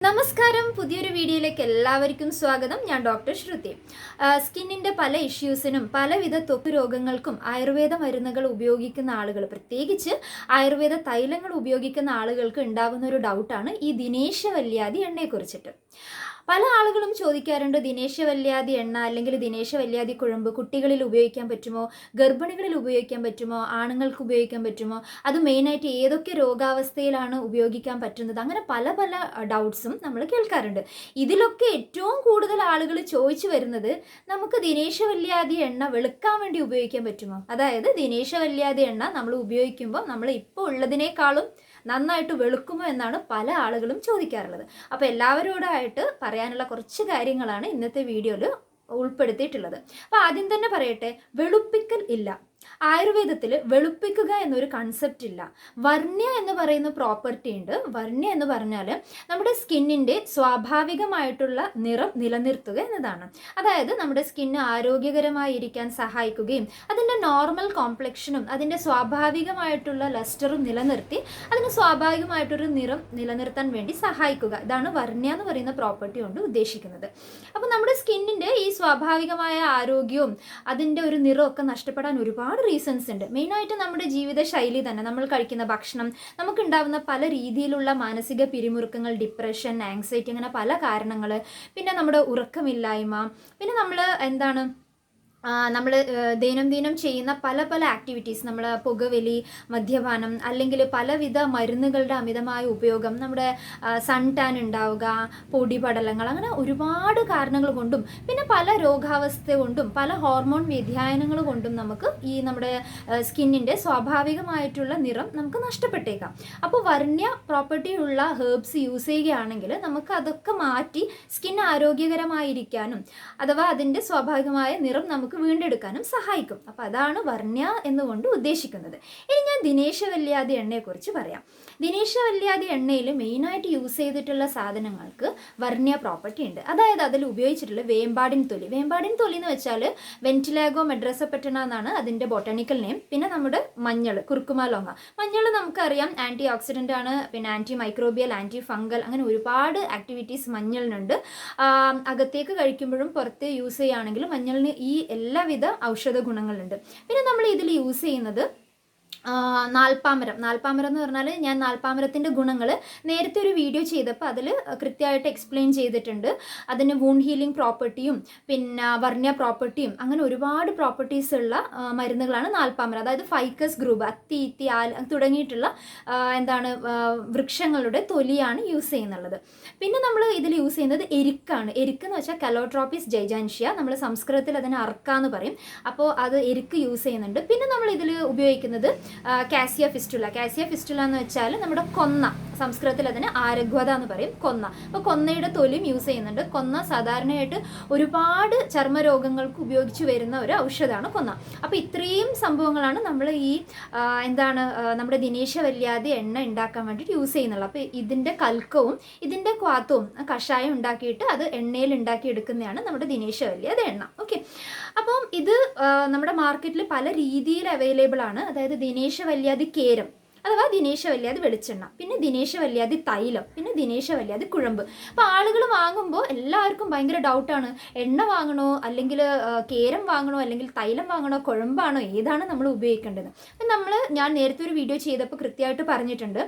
നമസ്കാരം, പുതിയൊരു വീഡിയോയിലേക്ക് എല്ലാവർക്കും സ്വാഗതം. ഞാൻ ഡോക്ടർ ശ്രുതി. സ്കിന്നിൻ്റെ പല ഇഷ്യൂസിനും പലവിധ ത്വക്ക് രോഗങ്ങൾക്കും ആയുർവേദ മരുന്നുകൾ ഉപയോഗിക്കുന്ന ആളുകൾ, പ്രത്യേകിച്ച് ആയുർവേദ തൈലങ്ങൾ ഉപയോഗിക്കുന്ന ആളുകൾക്ക് ഉണ്ടാകുന്ന ഒരു ഡൗട്ടാണ് ഈ ദിനേശവല്യാതി എണ്ണയെക്കുറിച്ചിട്ട്. പല ആളുകളും ചോദിക്കാറുണ്ട്, ദിനേശവല്യാതി എണ്ണ അല്ലെങ്കിൽ ദിനേശവല്യാതി കുഴമ്പ് കുട്ടികളിൽ ഉപയോഗിക്കാൻ പറ്റുമോ, ഗർഭിണികളിൽ ഉപയോഗിക്കാൻ പറ്റുമോ, ആണുങ്ങൾക്ക് ഉപയോഗിക്കാൻ പറ്റുമോ, അത് മെയിനായിട്ട് ഏതൊക്കെ രോഗാവസ്ഥയിലാണ് ഉപയോഗിക്കാൻ പറ്റുന്നത്, അങ്ങനെ പല പല ഡൗട്ട്സും നമ്മൾ കേൾക്കാറുണ്ട്. ഇതിലൊക്കെ ഏറ്റവും കൂടുതൽ ആളുകൾ ചോദിച്ചു വരുന്നത്, നമുക്ക് ദിനേശവല്യാതി എണ്ണ വെളുക്കാൻ വേണ്ടി ഉപയോഗിക്കാൻ പറ്റുമോ, അതായത് ദിനേശവല്യാതി എണ്ണ നമ്മൾ ഉപയോഗിക്കുമ്പോൾ നമ്മൾ ഇപ്പോൾ ഉള്ളതിനേക്കാളും നന്നായിട്ട് വെളുക്കുമോ എന്നാണ് പല ആളുകളും ചോദിക്കാറുള്ളത്. അപ്പോൾ എല്ലാവരോടായിട്ട് പറയാനുള്ള കുറച്ച് കാര്യങ്ങളാണ് ഇന്നത്തെ വീഡിയോയിൽ ഉൾപ്പെടുത്തിയിട്ടുള്ളത്. അപ്പോൾ ആദ്യം തന്നെ പറയട്ടെ, വെളുപ്പിക്കൽ ഇല്ല. ആയുർവേദത്തിൽ വെളുപ്പിക്കുക എന്നൊരു കൺസെപ്റ്റ് ഇല്ല. വർണ്യ എന്ന് പറയുന്ന പ്രോപ്പർട്ടി ഉണ്ട്. വർണ്യ എന്ന് പറഞ്ഞാൽ നമ്മുടെ സ്കിന്നിൻ്റെ സ്വാഭാവികമായിട്ടുള്ള നിറം നിലനിർത്തുക എന്നതാണ്. അതായത് നമ്മുടെ സ്കിന്ന് ആരോഗ്യകരമായിരിക്കാൻ സഹായിക്കുകയും അതിൻ്റെ നോർമൽ കോംപ്ലക്ഷനും അതിൻ്റെ സ്വാഭാവികമായിട്ടുള്ള ലസ്റ്ററും നിലനിർത്തി അതിന് സ്വാഭാവികമായിട്ടൊരു നിറം നിലനിർത്താൻ വേണ്ടി സഹായിക്കുക. ഇതാണ് വർണ്യ എന്ന് പറയുന്ന പ്രോപ്പർട്ടി കൊണ്ട് ഉദ്ദേശിക്കുന്നത്. അപ്പോൾ നമ്മുടെ സ്കിന്നിൻ്റെ ഈ സ്വാഭാവികമായ ആരോഗ്യവും അതിൻ്റെ ഒരു നിറമൊക്കെ നഷ്ടപ്പെടാൻ ഒരുപാട് റീസൺസ് ഉണ്ട്. മെയിനായിട്ട് നമ്മുടെ ജീവിതശൈലി തന്നെ, നമ്മൾ കഴിക്കുന്ന ഭക്ഷണം, നമുക്കുണ്ടാവുന്ന പല രീതിയിലുള്ള മാനസിക പിരിമുറുക്കങ്ങൾ, ഡിപ്രഷൻ, ആങ്സൈറ്റി, അങ്ങനെ പല കാരണങ്ങൾ, പിന്നെ നമ്മുടെ ഉറക്കമില്ലായ്മ, പിന്നെ നമ്മൾ ദൈനംദിനം ചെയ്യുന്ന പല പല ആക്ടിവിറ്റീസ്, നമ്മൾ പുകവലി, മദ്യപാനം, അല്ലെങ്കിൽ പലവിധ മരുന്നുകളുടെ അമിതമായ ഉപയോഗം, നമ്മുടെ സൺ ടാൻ ഉണ്ടാവുക, പൊടിപടലങ്ങൾ, അങ്ങനെ ഒരുപാട് കാരണങ്ങൾ കൊണ്ടും പിന്നെ പല രോഗാവസ്ഥ കൊണ്ടും പല ഹോർമോൺ വ്യതിയാനങ്ങൾ കൊണ്ടും നമുക്ക് ഈ നമ്മുടെ സ്കിന്നിൻ്റെ സ്വാഭാവികമായിട്ടുള്ള നിറം നമുക്ക് നഷ്ടപ്പെട്ടേക്കാം. അപ്പോൾ വർണ്യ പ്രോപ്പർട്ടി ഉള്ള ഹെർബ്സ് യൂസ് ചെയ്യുകയാണെങ്കിൽ നമുക്ക് അതൊക്കെ മാറ്റി സ്കിൻ ആരോഗ്യകരമായിരിക്കാനും അഥവാ അതിൻ്റെ സ്വാഭാവികമായ നിറം നമുക്ക് വീണ്ടെടുക്കാനും സഹായിക്കും. അപ്പോൾ അതാണ് വർണ്യ എന്നുകൊണ്ട് ഉദ്ദേശിക്കുന്നത്. ഇനി ഞാൻ ദിനേശവല്യാതി എണ്ണയെക്കുറിച്ച് പറയാം. ദിനേശവല്യാതി എണ്ണയിൽ മെയിനായിട്ട് യൂസ് ചെയ്തിട്ടുള്ള സാധനങ്ങൾക്ക് വർണ്യ പ്രോപ്പർട്ടി ഉണ്ട്. അതായത് അതിൽ ഉപയോഗിച്ചിട്ടുള്ള വേമ്പാടിൻ തൊലി. വേമ്പാടിൻ തൊലി എന്ന് വെച്ചാൽ വെന്റിലാഗോ മെഡ്രസപ്പെറ്റന എന്നാണ് അതിൻ്റെ ബൊട്ടാണിക്കൽ നെയിം. പിന്നെ നമ്മുടെ മഞ്ഞൾ, കുർക്കുമ ലോങ്ങ. മഞ്ഞൾ നമുക്കറിയാം ആൻറ്റി ഓക്സിഡൻ്റ് ആണ്, പിന്നെ ആൻറ്റി മൈക്രോബിയൽ, ആൻറ്റി ഫംഗൽ, അങ്ങനെ ഒരുപാട് ആക്ടിവിറ്റീസ് മഞ്ഞളിനുണ്ട്. അകത്തേക്ക് കഴിക്കുമ്പോഴും പുറത്ത് യൂസ് ചെയ്യുകയാണെങ്കിലും മഞ്ഞളിന് ഈ എല്ലാവിധ ഔഷധ ഗുണങ്ങളുണ്ട്. പിന്നെ നമ്മൾ ഇതിൽ യൂസ് ചെയ്യുന്നത് നാൽപ്പാമരം എന്ന് പറഞ്ഞാൽ, ഞാൻ നാൽപ്പാമരത്തിൻ്റെ ഗുണങ്ങൾ നേരത്തെ ഒരു വീഡിയോ ചെയ്തപ്പോൾ അതിൽ കൃത്യമായിട്ട് എക്സ്പ്ലെയിൻ ചെയ്തിട്ടുണ്ട്. അതിന് വൂണ്ട് ഹീലിംഗ് പ്രോപ്പർട്ടിയും പിന്നെ വർണ്യ പ്രോപ്പർട്ടിയും അങ്ങനെ ഒരുപാട് പ്രോപ്പർട്ടീസ് ഉള്ള മരുന്നുകളാണ് നാൽപ്പാമരം. അതായത് ഫൈക്കസ് ഗ്രൂപ്പ്, അത്തി, ഇത്തി, ആൽ തുടങ്ങിയിട്ടുള്ള വൃക്ഷങ്ങളുടെ തൊലിയാണ് യൂസ് ചെയ്യുന്നുള്ളത്. പിന്നെ നമ്മൾ ഇതിൽ യൂസ് ചെയ്യുന്നത് എരിക്കാണ്. എരിക്ക് എന്ന് വെച്ചാൽ കലോട്രോപ്പിസ് ജൈജാൻഷ്യ, നമ്മൾ സംസ്കൃതത്തിൽ അതിന് അർക്കാന്ന് പറയും. അപ്പോൾ അത് എരിക്ക് യൂസ് ചെയ്യുന്നുണ്ട്. പിന്നെ നമ്മൾ ഇതിൽ ഉപയോഗിക്കുന്നത് കാസിയ ഫിസ്റ്റുല എന്ന് വെച്ചാൽ നമ്മുടെ കൊന്ന, സംസ്കൃതത്തിൽ അതിന് ആരഗ്വത എന്ന് പറയും, കൊന്ന. അപ്പോൾ കൊന്നയുടെ തൊലിയും യൂസ് ചെയ്യുന്നുണ്ട്. കൊന്ന സാധാരണയായിട്ട് ഒരുപാട് ചർമ്മരോഗങ്ങൾക്ക് ഉപയോഗിച്ച് വരുന്ന ഒരു ഔഷധമാണ് കൊന്ന. അപ്പോൾ ഇത്രയും സംഭവങ്ങളാണ് നമ്മൾ ഈ നമ്മുടെ ദിനേശവല്യാതി എണ്ണ ഉണ്ടാക്കാൻ വേണ്ടിയിട്ട് യൂസ് ചെയ്യുന്നുള്ളത്. അപ്പോൾ ഇതിൻ്റെ കൽക്കവും ഇതിൻ്റെ ക്വാത്തവും കഷായം ഉണ്ടാക്കിയിട്ട് അത് എണ്ണയിൽ ഉണ്ടാക്കി എടുക്കുന്നതാണ് നമ്മുടെ ദിനേശവല്യാതി എണ്ണ. ഓക്കെ, അപ്പം ഇത് നമ്മുടെ മാർക്കറ്റിൽ പല രീതിയിൽ അവൈലബിൾ ആണ്. അതായത് ദിനേശവല്യാതി കേരം അഥവാ ദിനേശവല്യാതി വെളിച്ചെണ്ണ, പിന്നെ ദിനേശവല്യാതി തൈലം, പിന്നെ ദിനേശവല്യാതി കുഴമ്പ്. അപ്പോൾ ആളുകൾ വാങ്ങുമ്പോൾ എല്ലാവർക്കും ഭയങ്കര ഡൗട്ടാണ്, എണ്ണ വാങ്ങണോ അല്ലെങ്കിൽ കേരം വാങ്ങണോ അല്ലെങ്കിൽ തൈലം വാങ്ങണോ കുഴമ്പാണോ, ഏതാണ് നമ്മൾ ഉപയോഗിക്കേണ്ടത്. ഞാൻ നേരത്തെ ഒരു വീഡിയോ ചെയ്തപ്പോൾ കൃത്യമായിട്ട് പറഞ്ഞിട്ടുണ്ട്.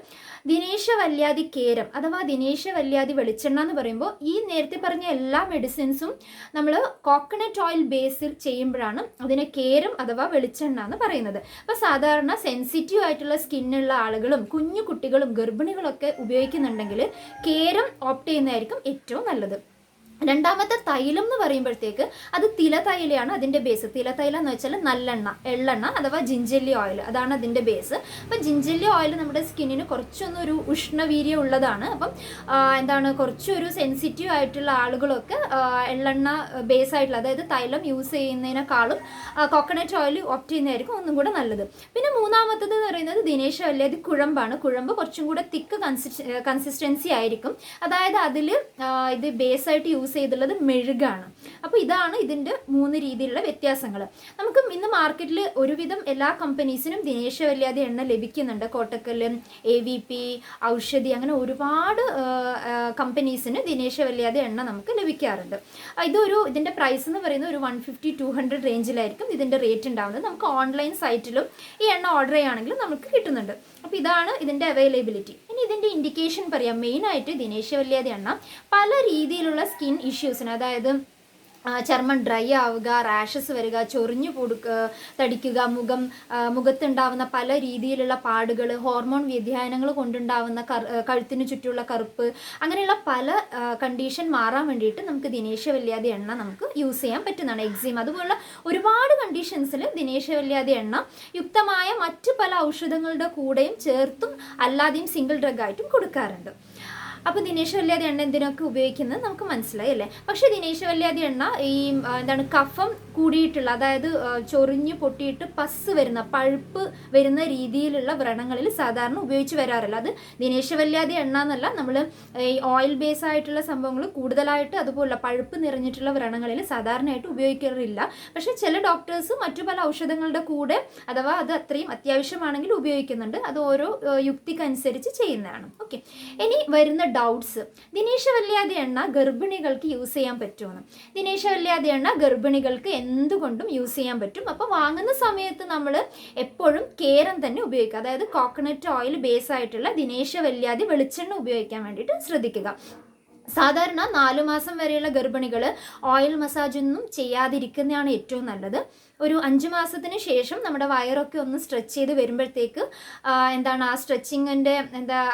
ദിനേശവല്യാതി കേരം അഥവാ ദിനേശവല്യാതി വെളിച്ചെണ്ണ എന്ന് പറയുമ്പോൾ ഈ നേരത്തെ പറഞ്ഞ എല്ലാ മെഡിസിൻസും നമ്മൾ കോക്കനട്ട് ഓയിൽ ബേസിൽ ചെയ്യുമ്പോഴാണ് അതിനെ കേരം അഥവാ വെളിച്ചെണ്ണ എന്ന് പറയുന്നത്. അപ്പോൾ സാധാരണ സെൻസിറ്റീവ് ആയിട്ടുള്ള സ്കിന്നിൽ ആളുകളും കുഞ്ഞു കുട്ടികളും ഗർഭിണികളൊക്കെ ഉപയോഗിക്കുന്നുണ്ടെങ്കിൽ കേരം ഓപ്റ്റ് ചെയ്യുന്നതായിരിക്കും ഏറ്റവും നല്ലത്. രണ്ടാമത്തെ തൈലം എന്ന് പറയുമ്പോഴത്തേക്ക് അത് തിലതൈലയാണ് അതിൻ്റെ ബേസ്. തിലതൈലം എന്ന് വെച്ചാൽ നല്ലെണ്ണ, എള്ളെണ്ണ അഥവാ ജിഞ്ചല്ലി ഓയിൽ, അതാണ് അതിൻ്റെ ബേസ്. അപ്പം ജിഞ്ചല്ലി ഓയിൽ നമ്മുടെ സ്കിന്നിന് കുറച്ചൊന്നൊരു ഉഷ്ണവീര്യം ഉള്ളതാണ്. അപ്പം കുറച്ചൊരു സെൻസിറ്റീവ് ആയിട്ടുള്ള ആളുകളൊക്കെ എള്ളെണ്ണ ബേസ് ആയിട്ടുള്ള, അതായത് തൈലം യൂസ് ചെയ്യുന്നതിനേക്കാളും കോക്കനട്ട് ഓയിൽ ഓപ്റ്റ് ചെയ്യുന്നതായിരിക്കും ഒന്നും കൂടെ നല്ലത്. പിന്നെ മൂന്നാമത്തത് എന്ന് പറയുന്നത് ദിനേശവല്യാതി കുഴമ്പാണ്. കുഴമ്പ് കുറച്ചും കൂടെ തിക്ക് കൺസിസ്റ്റൻസി ആയിരിക്കും. അതായത് അതിൽ ഇത് ബേസായിട്ട് യൂസ് യൂസ് ചെയ്തുള്ളത് മെഴുകാണ്. അപ്പോൾ ഇതാണ് ഇതിൻ്റെ 3 രീതിയിലുള്ള വ്യത്യാസങ്ങൾ. നമുക്ക് ഇന്ന് മാർക്കറ്റിൽ ഒരുവിധം എല്ലാ കമ്പനീസിനും ദിനേശവല്യാതി എണ്ണ ലഭിക്കുന്നുണ്ട്. കോട്ടക്കൽ, AVP, ഔഷധി, അങ്ങനെ ഒരുപാട് കമ്പനീസിന് ദിനേശവല്യാതി എണ്ണ നമുക്ക് ലഭിക്കാറുണ്ട്. ഇതിൻ്റെ പ്രൈസ് എന്ന് പറയുന്നത് ഒരു 150-200 റേഞ്ചിലായിരിക്കും ഇതിൻ്റെ റേറ്റ് ഉണ്ടാകുന്നത്. നമുക്ക് ഓൺലൈൻ സൈറ്റിലും ഈ എണ്ണ ഓർഡർ ചെയ്യുകയാണെങ്കിൽ നമുക്ക് കിട്ടുന്നുണ്ട്. അപ്പോൾ ഇതാണ് ഇതിൻ്റെ അവൈലബിലിറ്റി. ഇനി ഇതിൻ്റെ ഇൻഡിക്കേഷൻ പറയാം. മെയിനായിട്ട് ദിനേശവല്യാതി എണ്ണ പല രീതിയിലുള്ള സ്കിൻ ഇഷ്യൂസിന്, അതായത് ചർമ്മം ഡ്രൈ ആവുക, റാഷസ് വരിക, ചൊറിഞ്ഞു തടിക്കുക, മുഖത്തുണ്ടാവുന്ന പല രീതിയിലുള്ള പാടുകൾ, ഹോർമോൺ വ്യതിയാനങ്ങൾ കൊണ്ടുണ്ടാവുന്ന കഴുത്തിന് ചുറ്റുമുള്ള കറുപ്പ്, അങ്ങനെയുള്ള പല കണ്ടീഷൻ മാറാൻ വേണ്ടിയിട്ട് നമുക്ക് ദിനേശവല്യാതി എണ്ണ നമുക്ക് യൂസ് ചെയ്യാൻ പറ്റുന്നതാണ്. എക്സിം, അതുപോലുള്ള ഒരുപാട് കണ്ടീഷൻസിൽ ദിനേശവല്യാതി എണ്ണ യുക്തമായ മറ്റ് പല ഔഷധങ്ങളുടെ കൂടെയും ചേർത്തും അല്ലാതെയും സിംഗിൾ ഡ്രഗ് ആയിട്ടും കൊടുക്കാറുണ്ട്. അപ്പോൾ ദിനേശവല്യാതി എണ്ണ എന്തിനൊക്കെ ഉപയോഗിക്കുന്നത് നമുക്ക് മനസ്സിലായി അല്ലേ? പക്ഷേ ദിനേശവല്യാതി എണ്ണ ഈ കഫം കൂടിയിട്ടുള്ള, അതായത് ചൊറിഞ്ഞ് പൊട്ടിയിട്ട് പസ് വരുന്ന, പഴുപ്പ് വരുന്ന രീതിയിലുള്ള വ്രണങ്ങളിൽ സാധാരണ ഉപയോഗിച്ച് വരാറില്ല. അത് ദിനേശവല്യാതി എണ്ണ എന്നല്ല, നമ്മൾ ഈ ഓയിൽ ബേസ് ആയിട്ടുള്ള സംഭവങ്ങൾ കൂടുതലായിട്ട് അതുപോലുള്ള പഴുപ്പ് നിറഞ്ഞിട്ടുള്ള വ്രണങ്ങളിൽ സാധാരണയായിട്ട് ഉപയോഗിക്കാറില്ല. പക്ഷേ ചില ഡോക്ടേഴ്സ് മറ്റു പല ഔഷധങ്ങളുടെ കൂടെ, അഥവാ അത് അത്രയും അത്യാവശ്യമാണെങ്കിൽ ഉപയോഗിക്കുന്നുണ്ട്. അത് ഓരോ യുക്തിക്കനുസരിച്ച് ചെയ്യുന്നതാണ്. ഓക്കെ, ഇനി വരുന്ന ഡൗട്ട്സ്. ദിനേശവല്യാതി എണ്ണ ഗർഭിണികൾക്ക് യൂസ് ചെയ്യാൻ പറ്റുമെന്ന്. ദിനേശവല്യാതി എണ്ണ ഗർഭിണികൾക്ക് എന്തുകൊണ്ടും യൂസ് ചെയ്യാൻ പറ്റും. അപ്പോൾ വാങ്ങുന്ന സമയത്ത് നമ്മൾ എപ്പോഴും കേരം തന്നെ ഉപയോഗിക്കുക. അതായത് കോക്കനട്ട് ഓയിൽ ബേസ് ആയിട്ടുള്ള ദിനേശവല്യാതി വെളിച്ചെണ്ണ ഉപയോഗിക്കാൻ വേണ്ടിയിട്ട് ശ്രദ്ധിക്കുക. സാധാരണ 4 മാസം വരെയുള്ള ഗർഭിണികൾ ഓയിൽ മസാജ് ഒന്നും ചെയ്യാതിരിക്കുന്നതാണ് ഏറ്റവും നല്ലത്. ഒരു 5 മാസത്തിന് ശേഷം നമ്മുടെ വയറൊക്കെ ഒന്ന് സ്ട്രെച്ച് ചെയ്ത് വരുമ്പോഴത്തേക്ക് ആ സ്ട്രെച്ചിങ്ങിൻ്റെ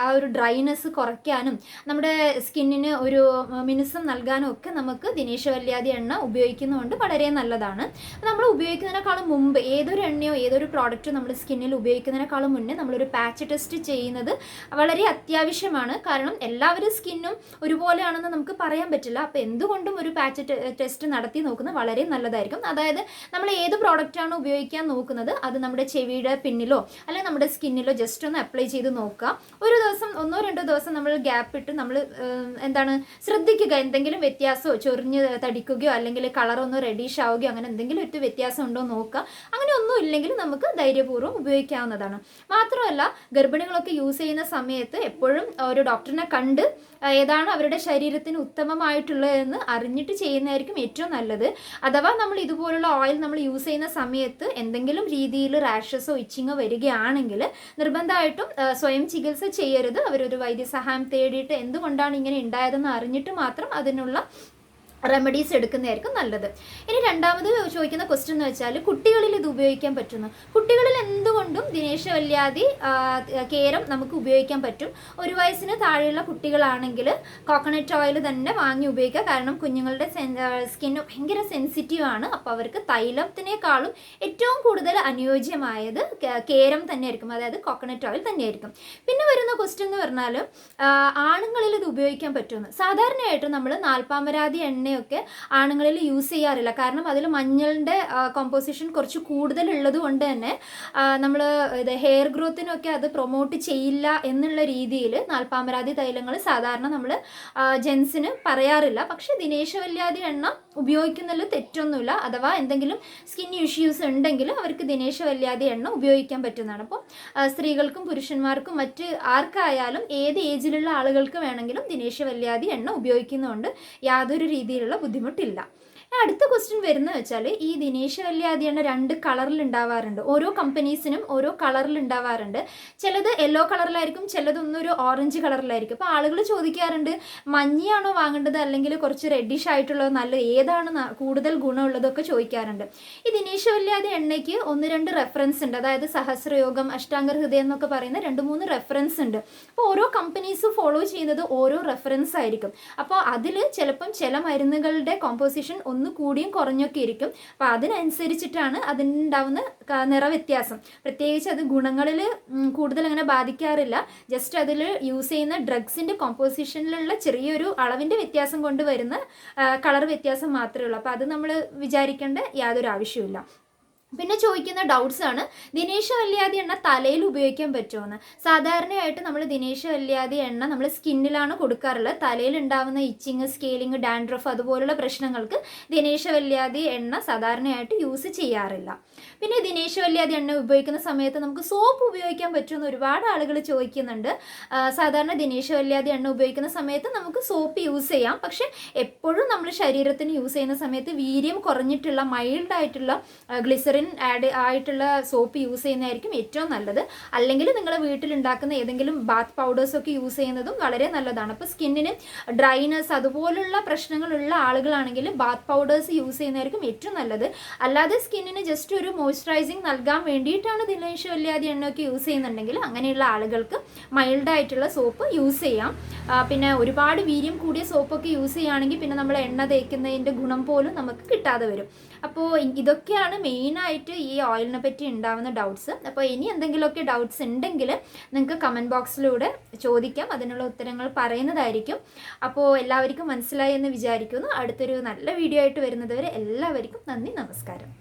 ആ ഒരു ഡ്രൈനെസ് കുറയ്ക്കാനും നമ്മുടെ സ്കിന്നിന് ഒരു മിനുസം നൽകാനും ഒക്കെ നമുക്ക് ദിനേശവല്യാതി എണ്ണ ഉപയോഗിക്കുന്നതുകൊണ്ട് വളരെ നല്ലതാണ്. നമ്മൾ ഉപയോഗിക്കുന്നതിനേക്കാളും മുമ്പ് ഏതൊരു എണ്ണയോ ഏതൊരു പ്രോഡക്റ്റോ നമ്മൾ സ്കിന്നിൽ ഉപയോഗിക്കുന്നതിനേക്കാളും മുന്നേ നമ്മളൊരു പാച്ച് ടെസ്റ്റ് ചെയ്യുന്നത് വളരെ അത്യാവശ്യമാണ്. കാരണം എല്ലാവരും സ്കിന്നും ഒരുപോലെയാണെന്ന് നമുക്ക് പറയാൻ പറ്റില്ല. അപ്പോൾ എന്തുകൊണ്ടും ഒരു പാച്ച് ടെസ്റ്റ് നടത്തി നോക്കുന്നത് വളരെ നല്ലതായിരിക്കും. അതായത് നമ്മൾ ഏത് പ്രോഡക്റ്റാണ് ഉപയോഗിക്കാൻ നോക്കുന്നത് അത് നമ്മുടെ ചെവിയുടെ പിന്നിലോ അല്ലെങ്കിൽ നമ്മുടെ സ്കിന്നിലോ ജസ്റ്റ് ഒന്ന് അപ്ലൈ ചെയ്ത് നോക്കുക. ഒരു ദിവസം 1-2 ദിവസം നമ്മൾ ഗ്യാപ്പ് ഇട്ട് നമ്മൾ ശ്രദ്ധിക്കുക. എന്തെങ്കിലും വ്യത്യാസമോ, ചൊറിഞ്ഞ് തടിക്കുകയോ അല്ലെങ്കിൽ കളറൊന്ന് റെഡിഷ് ആവുകയോ അങ്ങനെ എന്തെങ്കിലും ഒരു വ്യത്യാസം ഉണ്ടോ നോക്കുക. അങ്ങനെ ഒന്നും ഇല്ലെങ്കിൽ നമുക്ക് ധൈര്യപൂർവ്വം ഉപയോഗിക്കാവുന്നതാണ്. മാത്രമല്ല ഗർഭിണികളൊക്കെ യൂസ് ചെയ്യുന്ന സമയത്ത് എപ്പോഴും ഒരു ഡോക്ടറിനെ കണ്ട് ഏതാണ് അവരുടെ ശരീരത്തിന് ഉത്തമമായിട്ടുള്ളതെന്ന് അറിഞ്ഞിട്ട് ചെയ്യുന്നതായിരിക്കും ഏറ്റവും നല്ലത്. അഥവാ നമ്മൾ ഇതുപോലുള്ള ഓയിൽ നമ്മൾ യൂസ് ചെയ്യുന്ന സമയത്ത് എന്തെങ്കിലും രീതിയിൽ റാഷസോ ഇച്ചിങ്ങോ വരികയാണെങ്കിൽ നിർബന്ധമായിട്ടും സ്വയം ചികിത്സ ചെയ്യരുത്. അവരൊരു വൈദ്യസഹായം തേടിയിട്ട് എന്തുകൊണ്ടാണ് ഇങ്ങനെ ഉണ്ടായതെന്ന് അറിഞ്ഞിട്ട് മാത്രം അതിനുള്ള റെമഡീസ് എടുക്കുന്നതായിരിക്കും നല്ലത്. ഇനി രണ്ടാമത് ചോദിക്കുന്ന ക്വസ്റ്റ്യൻ എന്ന് വെച്ചാൽ കുട്ടികളിൽ ഇത് ഉപയോഗിക്കാൻ പറ്റുന്നു. കുട്ടികളിൽ എന്തുകൊണ്ടും ദിനേശവല്യാതി കേരം നമുക്ക് ഉപയോഗിക്കാൻ പറ്റും. 1 വയസ്സിന് താഴെയുള്ള കുട്ടികളാണെങ്കിൽ കോക്കനട്ട് ഓയിൽ തന്നെ വാങ്ങി ഉപയോഗിക്കുക. കാരണം കുഞ്ഞുങ്ങളുടെ സ്കിന്ന് ഭയങ്കര സെൻസിറ്റീവാണ്. അപ്പോൾ അവർക്ക് തൈലത്തിനേക്കാളും ഏറ്റവും കൂടുതൽ അനുയോജ്യമായത് കേരം തന്നെയായിരിക്കും, അതായത് കോക്കനട്ട് ഓയിൽ തന്നെയായിരിക്കും. പിന്നെ വരുന്ന ക്വസ്റ്റ്യൻ എന്ന് പറഞ്ഞാൽ ആണുങ്ങളിൽ ഇത് ഉപയോഗിക്കാൻ പറ്റുമെന്ന്. സാധാരണയായിട്ട് നമ്മൾ നാൽപ്പാമരാതി എണ്ണയൊക്കെ ആണുങ്ങളിൽ യൂസ് ചെയ്യാറില്ല. കാരണം അതിൽ മഞ്ഞളിൻ്റെ കോമ്പോസിഷൻ കുറച്ച് കൂടുതലുള്ളത് കൊണ്ട് തന്നെ നമ്മൾ ഇത് ഹെയർ ഗ്രോത്തിനൊക്കെ അത് പ്രൊമോട്ട് ചെയ്യില്ല എന്നുള്ള രീതിയിൽ നാൽപ്പാമരാതി തൈലങ്ങൾ സാധാരണ നമ്മൾ ജെൻസിന് പറയാറില്ല. പക്ഷേ ദിനേശവല്യാതി എണ്ണ ഉപയോഗിക്കുന്നതിൽ തെറ്റൊന്നുമില്ല. അഥവാ എന്തെങ്കിലും സ്കിൻ ഇഷ്യൂസ് ഉണ്ടെങ്കിൽ അവർക്ക് ദിനേശവല്യാതി എണ്ണ ഉപയോഗിക്കാൻ പറ്റുന്നതാണ്. അപ്പോൾ സ്ത്രീകൾക്കും പുരുഷന്മാർക്കും മറ്റ് ആർക്കായാലും ഏത് ഏജിലുള്ള ആളുകൾക്ക് വേണമെങ്കിലും ദിനേശവല്യാതി എണ്ണ ഉപയോഗിക്കുന്നതുകൊണ്ട് യാതൊരു രീതിയിലുള്ള ബുദ്ധിമുട്ടില്ല. അടുത്ത ക്വസ്റ്റ്യൻ വരുന്നത് വെച്ചാൽ ഈ ദിനേശവല്യാതി എണ്ണ 2 കളറിൽ ഉണ്ടാവാറുണ്ട്. ഓരോ കമ്പനീസിനും ഓരോ കളറിൽ ഉണ്ടാവാറുണ്ട്. ചിലത് യെല്ലോ കളറിലായിരിക്കും, ചിലതൊന്നൊരു ഓറഞ്ച് കളറിലായിരിക്കും. അപ്പോൾ ആളുകൾ ചോദിക്കാറുണ്ട് മഞ്ഞയാണോ വാങ്ങേണ്ടത് അല്ലെങ്കിൽ കുറച്ച് റെഡിഷ് ആയിട്ടുള്ളത് നല്ലത്, ഏതാണ് കൂടുതൽ ഗുണമുള്ളതൊക്കെ ചോദിക്കാറുണ്ട്. ഈ ദിനേശവല്യാതി എണ്ണയ്ക്ക് 1-2 റെഫറൻസ് ഉണ്ട്. അതായത് സഹസ്രയോഗം, അഷ്ടാംഗ ഹൃദയം എന്നൊക്കെ പറയുന്ന 2-3 റെഫറൻസ് ഉണ്ട്. അപ്പോൾ ഓരോ കമ്പനീസ് ഫോളോ ചെയ്യുന്നത് ഓരോ റെഫറൻസ് ആയിരിക്കും. അപ്പോൾ അതിൽ ചിലപ്പം ചില മരുന്നുകളുടെ കോമ്പോസിഷൻ ഒന്ന് കൂടിയും കുറഞ്ഞൊക്കെ ഇരിക്കും. അപ്പോൾ അതിനനുസരിച്ചിട്ടാണ് അതിനുണ്ടാവുന്ന നിറവ്യത്യാസം. പ്രത്യേകിച്ച് അത് ഗുണങ്ങളിൽ കൂടുതൽ അങ്ങനെ ബാധിക്കാറില്ല. ജസ്റ്റ് അതിൽ യൂസ് ചെയ്യുന്ന ഡ്രഗ്സിൻ്റെ കോമ്പോസിഷനിലുള്ള ചെറിയൊരു അളവിൻ്റെ വ്യത്യാസം കൊണ്ട് വരുന്ന കളർ വ്യത്യാസം മാത്രമേ ഉള്ളൂ. അപ്പോൾ അത് നമ്മൾ വിചാരിക്കേണ്ട യാതൊരു ആവശ്യമില്ല. പിന്നെ ചോദിക്കുന്ന ഡൗട്ട്സ് ആണ്, ദിനേശ വല്യാതി എണ്ണ തലയിൽ ഉപയോഗിക്കാൻ പറ്റുമോ? സാധാരണയായിട്ട് നമ്മൾ ദിനേശ വല്യാതി എണ്ണ നമ്മൾ സ്കിന്നിലാണ് കൊടുക്കാറുള്ളത്. തലയിൽ ഉണ്ടാകുന്ന ഇച്ചിങ്, സ്കെയിലിംഗ്, ഡാൻഡ്രഫ് അതുപോലുള്ള പ്രശ്നങ്ങൾക്ക് ദിനേശ വല്യാതി എണ്ണ സാധാരണയായിട്ട് യൂസ് ചെയ്യാറില്ല. പിന്നെ ദിനേശ വല്യാതി എണ്ണ ഉപയോഗിക്കുന്ന സമയത്ത് നമുക്ക് സോപ്പ് ഉപയോഗിക്കാൻ പറ്റുമെന്ന് ഒരുപാട് ആളുകൾ ചോദിക്കുന്നുണ്ട്. സാധാരണ ദിനേശ വല്യാതി എണ്ണ ഉപയോഗിക്കുന്ന സമയത്ത് നമുക്ക് സോപ്പ് യൂസ് ചെയ്യാം. പക്ഷെ എപ്പോഴും നമ്മൾ ശരീരത്തിന് യൂസ് ചെയ്യുന്ന സമയത്ത് വീര്യം കുറഞ്ഞിട്ടുള്ള മൈൽഡായിട്ടുള്ള ഗ്ലിസറിൻ ആഡ് ആയിട്ടുള്ള സോപ്പ് യൂസ് ചെയ്യുന്നതായിരിക്കും ഏറ്റവും നല്ലത്. അല്ലെങ്കിൽ നിങ്ങൾ വീട്ടിലുണ്ടാക്കുന്ന ഏതെങ്കിലും ബാത്ത് പൗഡേഴ്സൊക്കെ യൂസ് ചെയ്യുന്നതും വളരെ നല്ലതാണ്. അപ്പോൾ സ്കിന്നിന് ഡ്രൈനെസ് അതുപോലുള്ള പ്രശ്നങ്ങളുള്ള ആളുകളാണെങ്കിൽ ബാത്ത് പൗഡേഴ്സ് യൂസ് ചെയ്യുന്നതായിരിക്കും ഏറ്റവും നല്ലത്. അല്ലാതെ സ്കിന്നിന് ജസ്റ്റ് ഒരു മോയ്സ്ചറൈസിങ് നൽകാൻ വേണ്ടിയിട്ടാണ് ദിനേശ വല്യാതി എണ്ണയൊക്കെ യൂസ് ചെയ്യുന്നുണ്ടെങ്കിൽ അങ്ങനെയുള്ള ആളുകൾക്ക് മൈൽഡായിട്ടുള്ള സോപ്പ് യൂസ് ചെയ്യാം. പിന്നെ ഒരുപാട് വീര്യം കൂടിയ സോപ്പൊക്കെ യൂസ് ചെയ്യുകയാണെങ്കിൽ പിന്നെ നമ്മൾ എണ്ണ തേക്കുന്നതിൻ്റെ ഗുണം പോലും നമുക്ക് കിട്ടാതെ വരും. അപ്പോൾ ഇതൊക്കെയാണ് മെയിനായിട്ട് ഈ ഓയിലിനെ പറ്റി ഉണ്ടാവുന്ന ഡൗട്ട്സ്. അപ്പോൾ ഇനി എന്തെങ്കിലുമൊക്കെ ഡൗട്ട്സ് ഉണ്ടെങ്കിൽ നിങ്ങൾക്ക് കമൻറ്റ് ബോക്സിലൂടെ ചോദിക്കാം, അതിനുള്ള ഉത്തരങ്ങൾ പറയുന്നതായിരിക്കും. അപ്പോൾ എല്ലാവർക്കും മനസ്സിലായി എന്ന് വിചാരിക്കുന്നു. അടുത്തൊരു നല്ല വീഡിയോ ആയിട്ട് വരുന്നത് വരെ എല്ലാവർക്കും നന്ദി, നമസ്കാരം.